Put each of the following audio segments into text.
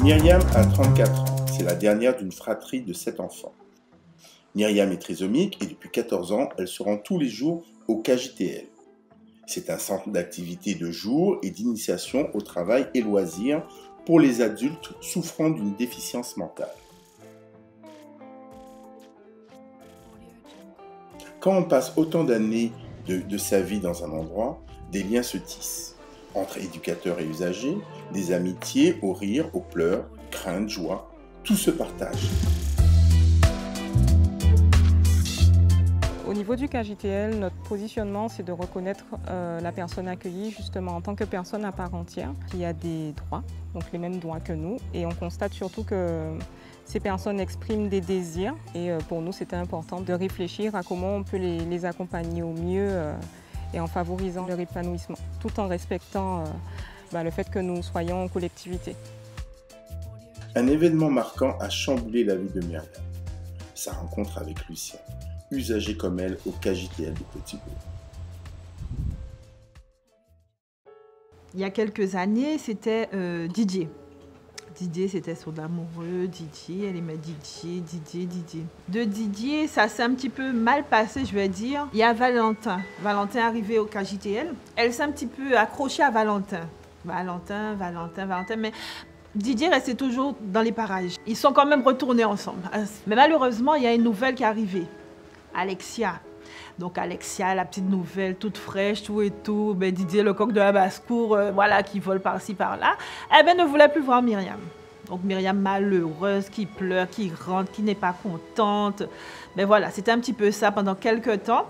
Myriam a 34 ans. C'est la dernière d'une fratrie de 7 enfants. Myriam est trisomique et depuis 14 ans, elle se rend tous les jours au KJTL. C'est un centre d'activité de jour et d'initiation au travail et loisirs pour les adultes souffrant d'une déficience mentale. Quand on passe autant d'années de sa vie dans un endroit, des liens se tissent. Entre éducateurs et usagers, des amitiés au rire, aux pleurs, craintes, joie, tout se partage. Au niveau du KJTL, notre positionnement, c'est de reconnaître la personne accueillie justement en tant que personne à part entière, qui a des droits, donc les mêmes droits que nous. Et on constate surtout que ces personnes expriment des désirs. Et pour nous, c'était important de réfléchir à comment on peut les accompagner au mieux et en favorisant leur épanouissement, tout en respectant le fait que nous soyons en collectivité. Un événement marquant a chamboulé la vie de Myriam. Sa rencontre avec Lucien, usager comme elle au KJTL de Petit-Bourg. Il y a quelques années, c'était Didier. Didier, c'était sur l'amoureux, Didier, elle aimait Didier. De Didier, ça s'est un petit peu mal passé, je vais dire. Il y a Valentin. Valentin est arrivé au KJTL. Elle s'est un petit peu accrochée à Valentin. Valentin, mais Didier restait toujours dans les parages. Ils sont quand même retournés ensemble. Mais malheureusement, il y a une nouvelle qui est arrivée. Alexia. Donc Alexia, la petite nouvelle, toute fraîche, tout et tout. Ben, Didier, le coq de la basse-cour, qui vole par-ci, par-là. Ne voulait plus voir Myriam. Donc Myriam malheureuse, qui pleure, qui rentre, qui n'est pas contente. Ben voilà, c'était un petit peu ça pendant quelques temps.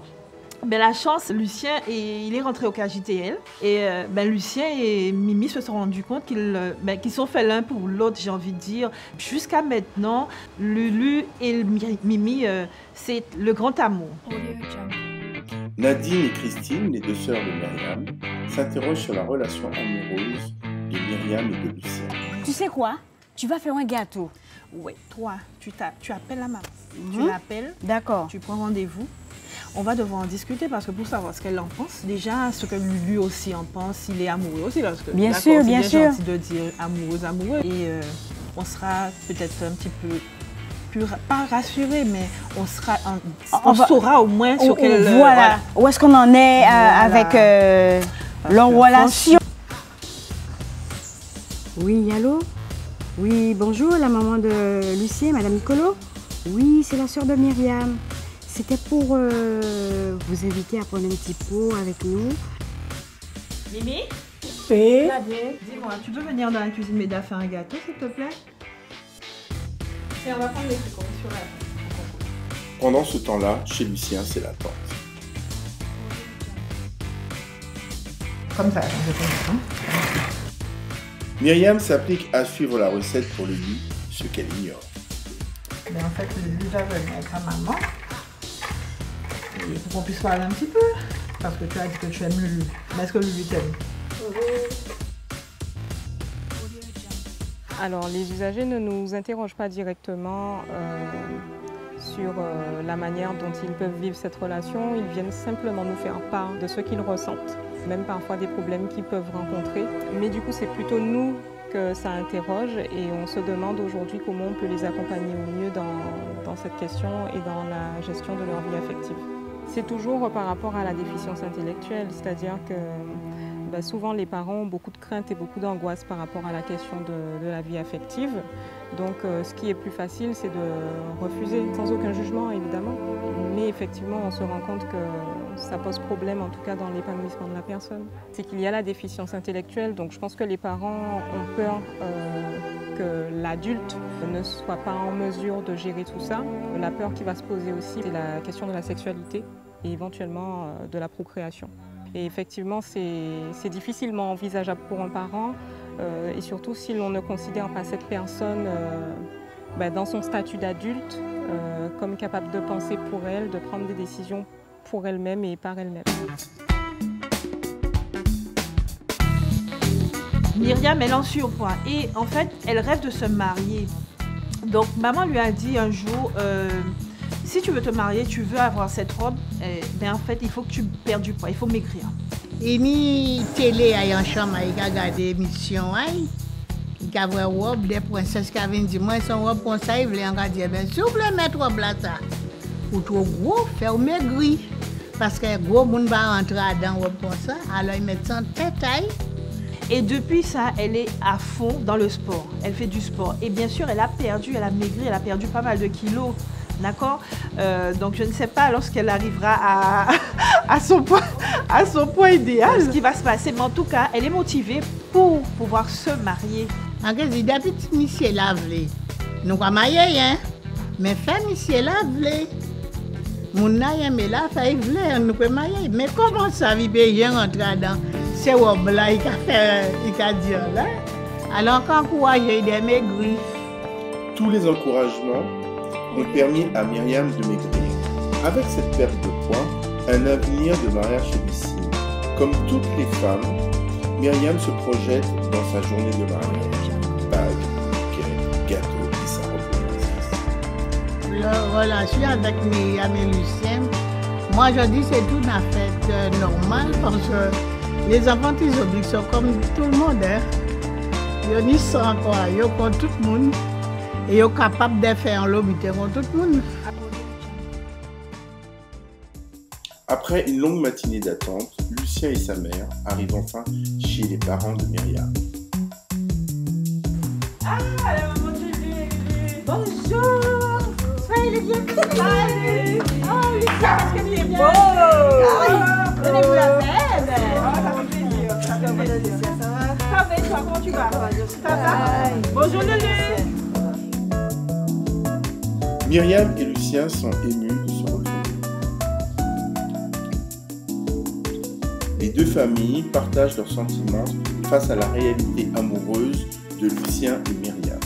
Ben, la chance, Lucien, il est rentré au KJTL. Et Lucien et Mimi se sont rendus compte qu'ils sont faits l'un pour l'autre, j'ai envie de dire. Jusqu'à maintenant, Lulu et Mimi, c'est le grand amour. Nadine et Christine, les deux sœurs de Myriam, s'interrogent sur la relation amoureuse de Myriam et de Lucien. Tu sais quoi? Tu vas faire un gâteau. Oui, toi, tu appelles la maman. Tu l'appelles. D'accord. Tu prends rendez-vous. On va devoir en discuter parce que pour savoir ce qu'elle en pense, déjà ce que lui aussi en pense, il est amoureux aussi. Parce que, bien sûr. C'est gentil de dire amoureux. Et on sera peut-être un petit peu plus, pas rassuré, mais on saura au moins sur quelle... Voilà. Où est-ce qu'on en est avec leur relation. Oui, allô? Oui, bonjour, la maman de Lucien, Madame Nicolo. Oui, c'est la sœur de Myriam. C'était pour vous inviter à prendre un petit pot avec nous. Mimi? Oui. Dis-moi, tu peux venir dans la cuisine m'aider à faire un gâteau, s'il te plaît? Tiens, on va prendre les trucs, on est sur la... Pendant ce temps-là, chez Lucien, c'est l'attente. Comme ça, je peux mettre. Myriam s'applique à suivre la recette pour Lulu, ce qu'elle ignore. Mais en fait, Lulu va venir avec sa maman. Et pour qu'on puisse parler un petit peu. Parce que tu as dit que tu aimes Lulu. Mais est-ce que Lulu t'aime? Alors, les usagers ne nous interrogent pas directement sur la manière dont ils peuvent vivre cette relation. Ils viennent simplement nous faire part de ce qu'ils ressentent, même parfois des problèmes qu'ils peuvent rencontrer. Mais du coup, c'est plutôt nous que ça interroge et on se demande aujourd'hui comment on peut les accompagner au mieux dans cette question et dans la gestion de leur vie affective. C'est toujours par rapport à la déficience intellectuelle, c'est-à-dire que souvent les parents ont beaucoup de craintes et beaucoup d'angoisse par rapport à la question de la vie affective. Donc ce qui est plus facile, c'est de refuser, sans aucun jugement évidemment. Mais effectivement, on se rend compte que ça pose problème, en tout cas dans l'épanouissement de la personne. C'est qu'il y a la déficience intellectuelle, donc je pense que les parents ont peur que l'adulte ne soit pas en mesure de gérer tout ça. La peur qui va se poser aussi, c'est la question de la sexualité et éventuellement de la procréation. Et effectivement, c'est difficilement envisageable pour un parent, et surtout si l'on ne considère pas cette personne dans son statut d'adulte comme capable de penser pour elle, de prendre des décisions pour elle-même et par elle-même. Myriam, elle est en surpoids et en fait, elle rêve de se marier. Donc, maman lui a dit un jour, si tu veux te marier, tu veux avoir cette robe, en fait, il faut que tu perdes du poids, il faut maigrir. Et mi télé en chambre, il a regardé l'émission, Il y a une robe des princesses qui avaient dit, moi, son robe pour ça, il voulait encore dire, ben, si vous voulez mettre robe là, ça, ou trop gros, faire maigri. Parce que gros monde va rentrer dans robe pour ça, alors ils mettent ça en taille. Et depuis ça, elle est à fond dans le sport. Elle fait du sport. Et bien sûr, elle a maigri, elle a perdu pas mal de kilos. D'accord? Donc je ne sais pas lorsqu'elle arrivera à son poids idéal ce qui va se passer. Mais en tout cas, elle est motivée pour pouvoir se marier. En fait, depuis que monsieur l'a voulu, nous ne marier, hein? Mais fait monsieur l'a voulu. Mon naïe, mais là, ça il voulait, nous pouvons marier. Mais comment ça, il peut rentrer dans ces robes-là, il a dit là? Alors, quand encourager des maigris. Tous les encouragements ont permis à Myriam de maigrir. Avec cette perte de poids, un avenir de mariage se dessine. Comme toutes les femmes, Myriam se projette dans sa journée de mariage. Bague, bouquet, gâteau et sa robe de princesse. La relation avec Myriam et Lucien, moi je dis c'est tout à fait normal parce que les enfants ils sont comme tout le monde. Hein. Ils sont encore, ils sont comme tout le monde. Et ils sont capables de faire un lobby comme tout le monde. Après une longue matinée d'attente, Lucien et sa mère arrivent enfin chez les parents de Myriam. Ah, la maman de Lulu. Bonjour. Soyez les bienvenus. Salut. Oh, Lucien, qu'est-ce que t'es beau. Donnez-vous la peine. Oh, ça fait plaisir. Ça fait plaisir. Ça va? Ça va et toi, comment tu vas? Ça va? Bonjour Lulu. Myriam et Lucien sont émus de se retrouver. Les deux familles partagent leurs sentiments face à la réalité amoureuse de Lucien et Myriam.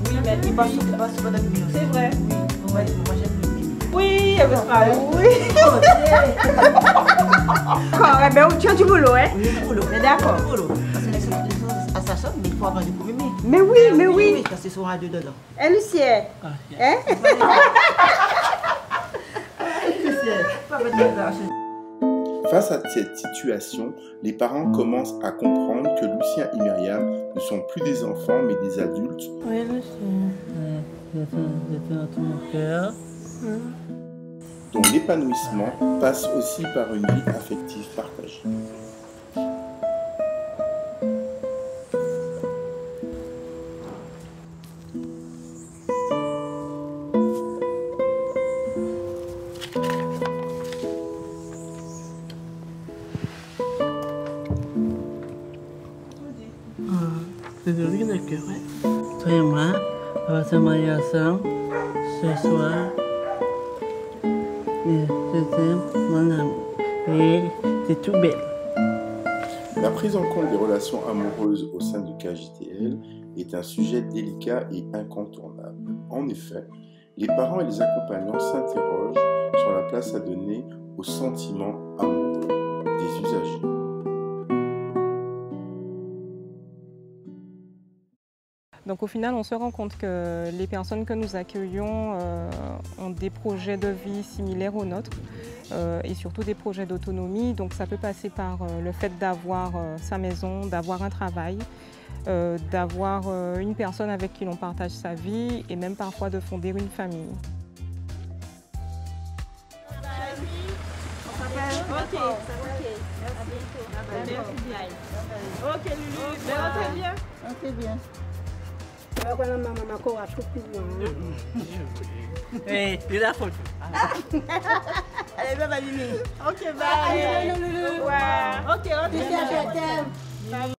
Oui, mais il passe sur Madame Mignon. C'est vrai. Oui, moi j'aime Mignon. Oui, elle veut se parler. Oui. D'accord, eh bien, tu as du boulot, hein? Oui, du boulot. Mais d'accord. Parce que les à sa somme, mais il faut avoir du premier. Mais oui, mais oui. Oui, parce que c'est sur un deux dedans. Eh, Lucien. Hein? Face à cette situation, les parents commencent à comprendre que Lucien et Myriam ne sont plus des enfants mais des adultes. Oui, Lucien. J'étais dans tout mon cœur. Dont l'épanouissement passe aussi par une vie affective partagée. C'est de lui le cœur, hein? Toi et moi, on va se marier ensemble ce soir. Et je t'aime, mon amour. Et c'est tout belle. La prise en compte des relations amoureuses au sein du KJTL est un sujet délicat et incontournable. En effet, les parents et les accompagnants s'interrogent sur la place à donner aux sentiments amoureux des usagers. Donc au final, on se rend compte que les personnes que nous accueillons ont des projets de vie similaires aux nôtres et surtout des projets d'autonomie. Donc ça peut passer par le fait d'avoir sa maison, d'avoir un travail, d'avoir une personne avec qui l'on partage sa vie et même parfois de fonder une famille. Ok. Ok, Lulu. Très bien. Ok, bien. Hey, c'est la photo. Allez, bye bye, Lulu. Ok, bye. Lulu. Ok, ok.